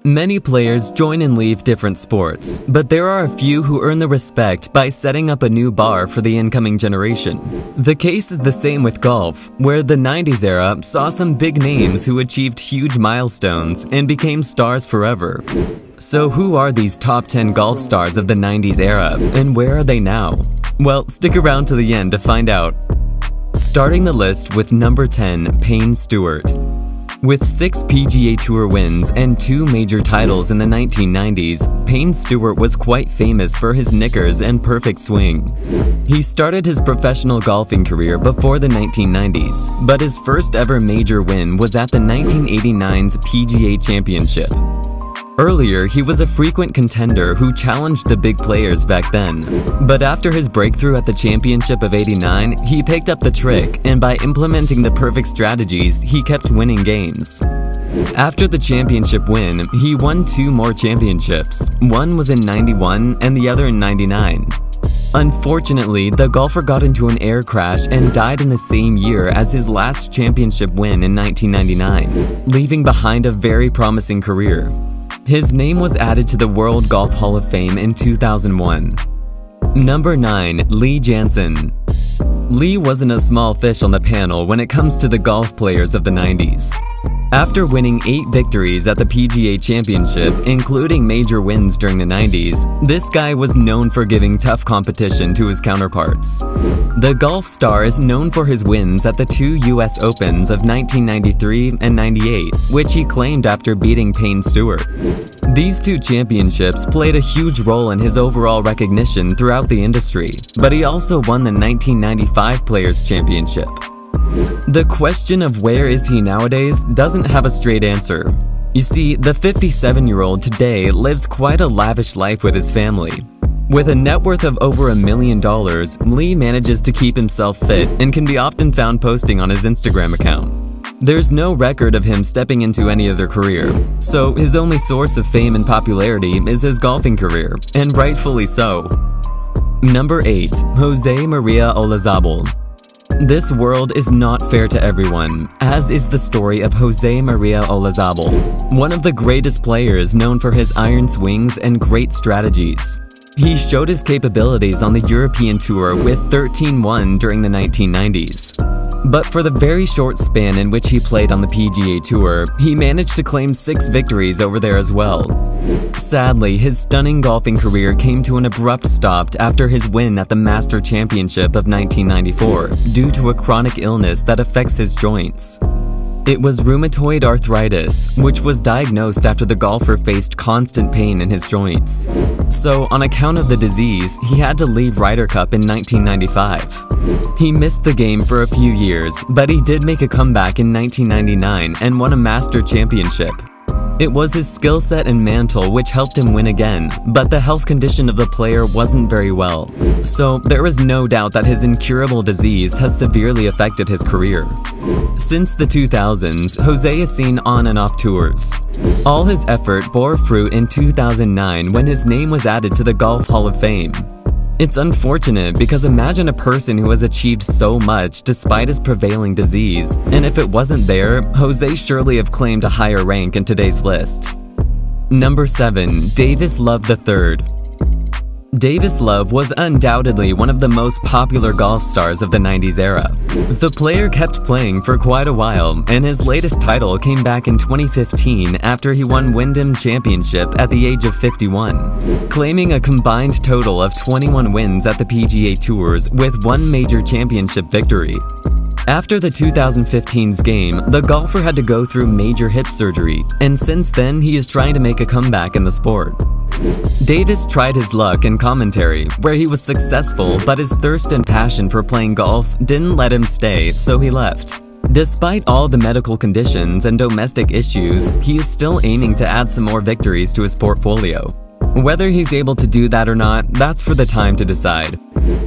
Many players join and leave different sports, but there are a few who earn the respect by setting up a new bar for the incoming generation. The case is the same with golf, where the 90s era saw some big names who achieved huge milestones and became stars forever. So who are these top 10 golf stars of the 90s era, and where are they now? Well, stick around to the end to find out. Starting the list with number 10, Payne Stewart. With 6 PGA Tour wins and 2 major titles in the 1990s, Payne Stewart was quite famous for his knickers and perfect swing. He started his professional golfing career before the 1990s, but his first ever major win was at the 1989's PGA Championship. Earlier, he was a frequent contender who challenged the big players back then. But after his breakthrough at the Championship of '89, he picked up the trick, and by implementing the perfect strategies, he kept winning games. After the championship win, he won 2 more championships. One was in '91 and the other in '99. Unfortunately, the golfer got into an air crash and died in the same year as his last championship win in 1999, leaving behind a very promising career. His name was added to the World Golf Hall of Fame in 2001. Number 9, Lee Janzen. Lee wasn't a small fish on the panel when it comes to the golf players of the 90s. After winning 8 victories at the PGA Championship, including major wins during the 90s, this guy was known for giving tough competition to his counterparts. The golf star is known for his wins at the 2 US Opens of 1993 and 98, which he claimed after beating Payne Stewart. These 2 championships played a huge role in his overall recognition throughout the industry, but he also won the 1995 Players' Championship. The question of where is he nowadays doesn't have a straight answer. You see, the 57-year-old today lives quite a lavish life with his family. With a net worth of over $1 million, Lee manages to keep himself fit and can be often found posting on his Instagram account. There's no record of him stepping into any other career, so his only source of fame and popularity is his golfing career, and rightfully so. Number 8, Jose Maria Olazabal. This world is not fair to everyone, as is the story of Jose Maria Olazabal, one of the greatest players known for his iron swings and great strategies. He showed his capabilities on the European Tour with 13-1 during the 1990s. But for the very short span in which he played on the PGA Tour, he managed to claim 6 victories over there as well. Sadly, his stunning golfing career came to an abrupt stop after his win at the Master Championship of 1994 due to a chronic illness that affects his joints. It was rheumatoid arthritis, which was diagnosed after the golfer faced constant pain in his joints. So, on account of the disease, he had to leave Ryder Cup in 1995. He missed the game for a few years, but he did make a comeback in 1999 and won a Master Championship. It was his skill set and mantle which helped him win again, but the health condition of the player wasn't very well. So there is no doubt that his incurable disease has severely affected his career. Since the 2000s, Jose is seen on and off tours. All his effort bore fruit in 2009 when his name was added to the Golf Hall of Fame. It's unfortunate because imagine a person who has achieved so much despite his prevailing disease, and if it wasn't there, Jose surely have claimed a higher rank in today's list. Number 7, Davis Love III. Davis Love was undoubtedly one of the most popular golf stars of the 90s era. The player kept playing for quite a while, and his latest title came back in 2015 after he won Wyndham Championship at the age of 51, claiming a combined total of 21 wins at the PGA Tours with 1 major championship victory. After the 2015's game, the golfer had to go through major hip surgery, and since then he is trying to make a comeback in the sport. Davis tried his luck in commentary, where he was successful, but his thirst and passion for playing golf didn't let him stay, so he left. Despite all the medical conditions and domestic issues, he is still aiming to add some more victories to his portfolio. Whether he's able to do that or not, that's for the time to decide.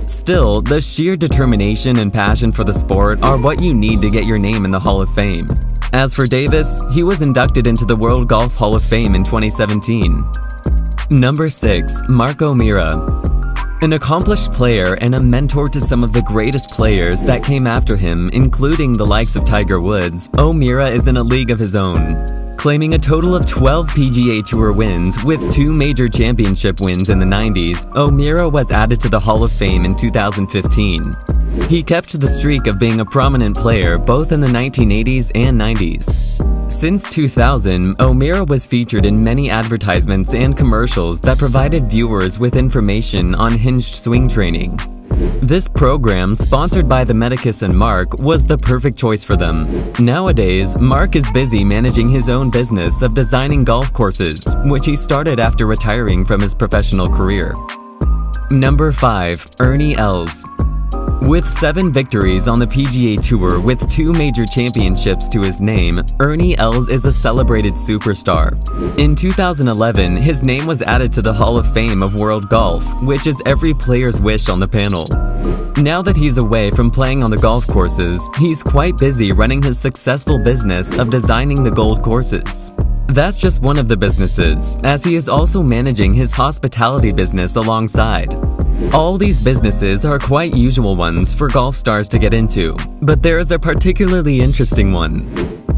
Still, the sheer determination and passion for the sport are what you need to get your name in the Hall of Fame. As for Davis, he was inducted into the World Golf Hall of Fame in 2017. Number 6, Mark O'Meara. An accomplished player and a mentor to some of the greatest players that came after him, including the likes of Tiger Woods, O'Meara is in a league of his own. Claiming a total of 12 PGA Tour wins with 2 major championship wins in the 90s, O'Meara was added to the Hall of Fame in 2015. He kept the streak of being a prominent player both in the 1980s and 90s. Since 2000, O'Meara was featured in many advertisements and commercials that provided viewers with information on hinged swing training. This program, sponsored by the Medicus and Mark, was the perfect choice for them. Nowadays, Mark is busy managing his own business of designing golf courses, which he started after retiring from his professional career. Number 5. Ernie Els. With 7 victories on the PGA Tour with 2 major championships to his name, Ernie Els is a celebrated superstar. In 2011, his name was added to the Hall of Fame of World Golf, which is every player's wish on the panel. Now that he's away from playing on the golf courses, he's quite busy running his successful business of designing the gold courses. That's just one of the businesses, as he is also managing his hospitality business alongside. All these businesses are quite usual ones for golf stars to get into, but there is a particularly interesting one.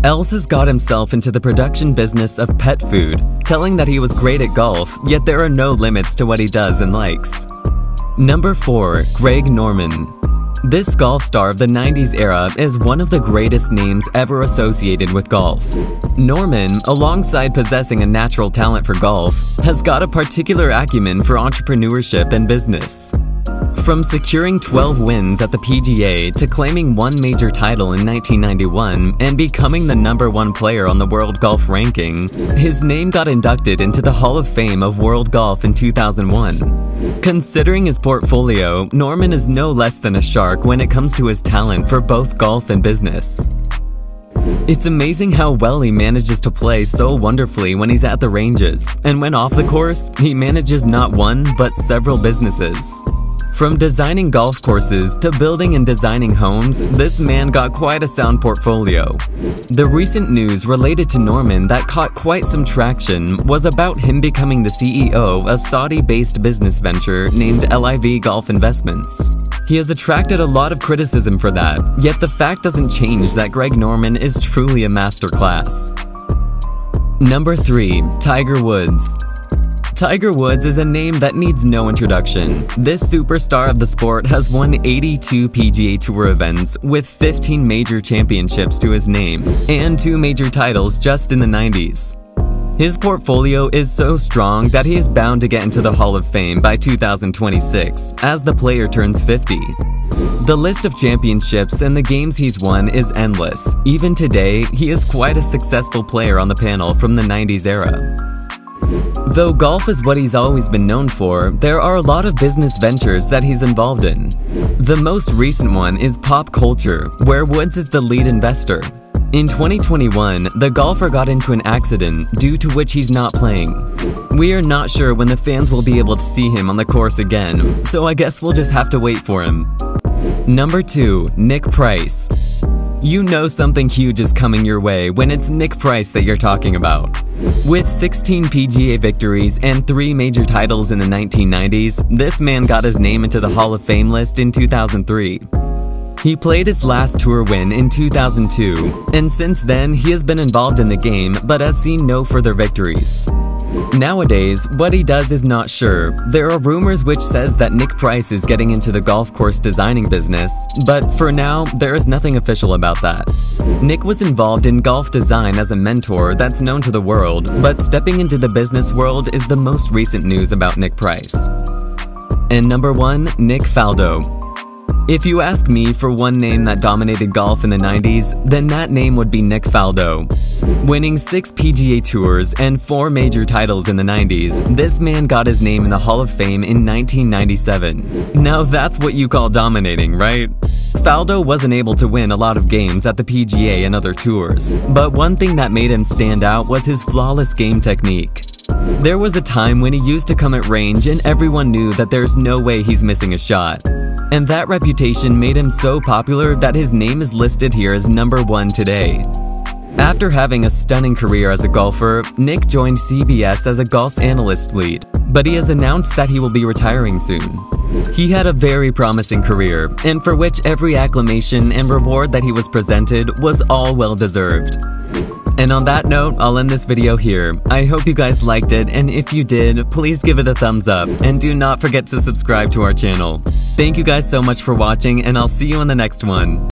Els has got himself into the production business of pet food, telling that he was great at golf, yet there are no limits to what he does and likes. Number 4. Greg Norman. This golf star of the 90s era is one of the greatest names ever associated with golf. Norman, alongside possessing a natural talent for golf, has got a particular acumen for entrepreneurship and business. From securing 12 wins at the PGA to claiming 1 major title in 1991 and becoming the #1 player on the World Golf Ranking, his name got inducted into the Hall of Fame of World Golf in 2001. Considering his portfolio, Norman is no less than a shark when it comes to his talent for both golf and business. It's amazing how well he manages to play so wonderfully when he's at the ranges, and when off the course, he manages not one but several businesses. From designing golf courses to building and designing homes, this man got quite a sound portfolio. The recent news related to Norman that caught quite some traction was about him becoming the CEO of Saudi-based business venture named LIV Golf Investments. He has attracted a lot of criticism for that, yet the fact doesn't change that Greg Norman is truly a masterclass. Number 3. Tiger Woods. Tiger Woods is a name that needs no introduction. This superstar of the sport has won 82 PGA Tour events with 15 major championships to his name and 2 major titles just in the 90s. His portfolio is so strong that he is bound to get into the Hall of Fame by 2026 as the player turns 50. The list of championships and the games he's won is endless. Even today, he is quite a successful player on the panel from the 90s era. Though golf is what he's always been known for, there are a lot of business ventures that he's involved in. The most recent one is pop culture, where Woods is the lead investor. In 2021, the golfer got into an accident, due to which he's not playing. We are not sure when the fans will be able to see him on the course again, so I guess we'll just have to wait for him. Number 2. Nick Price. You know something huge is coming your way when it's Nick Price that you're talking about. With 16 PGA victories and 3 major titles in the 1990s, this man got his name into the Hall of Fame list in 2003. He played his last tour win in 2002, and since then he has been involved in the game but has seen no further victories. Nowadays, what he does is not sure. There are rumors which says that Nick Price is getting into the golf course designing business, but for now, there is nothing official about that. Nick was involved in golf design as a mentor that's known to the world, but stepping into the business world is the most recent news about Nick Price. And number 1, Nick Faldo. If you ask me for one name that dominated golf in the 90s, then that name would be Nick Faldo. Winning 6 PGA Tours and 4 major titles in the 90s, this man got his name in the Hall of Fame in 1997. Now that's what you call dominating, right? Faldo wasn't able to win a lot of games at the PGA and other tours, but one thing that made him stand out was his flawless game technique. There was a time when he used to come at range and everyone knew that there's no way he's missing a shot. And that reputation made him so popular that his name is listed here as number 1 today. After having a stunning career as a golfer, Nick joined CBS as a golf analyst lead, but he has announced that he will be retiring soon. He had a very promising career, and for which every acclamation and reward that he was presented was all well deserved. And on that note, I'll end this video here. I hope you guys liked it, and if you did, please give it a thumbs up, and do not forget to subscribe to our channel. Thank you guys so much for watching, and I'll see you in the next one.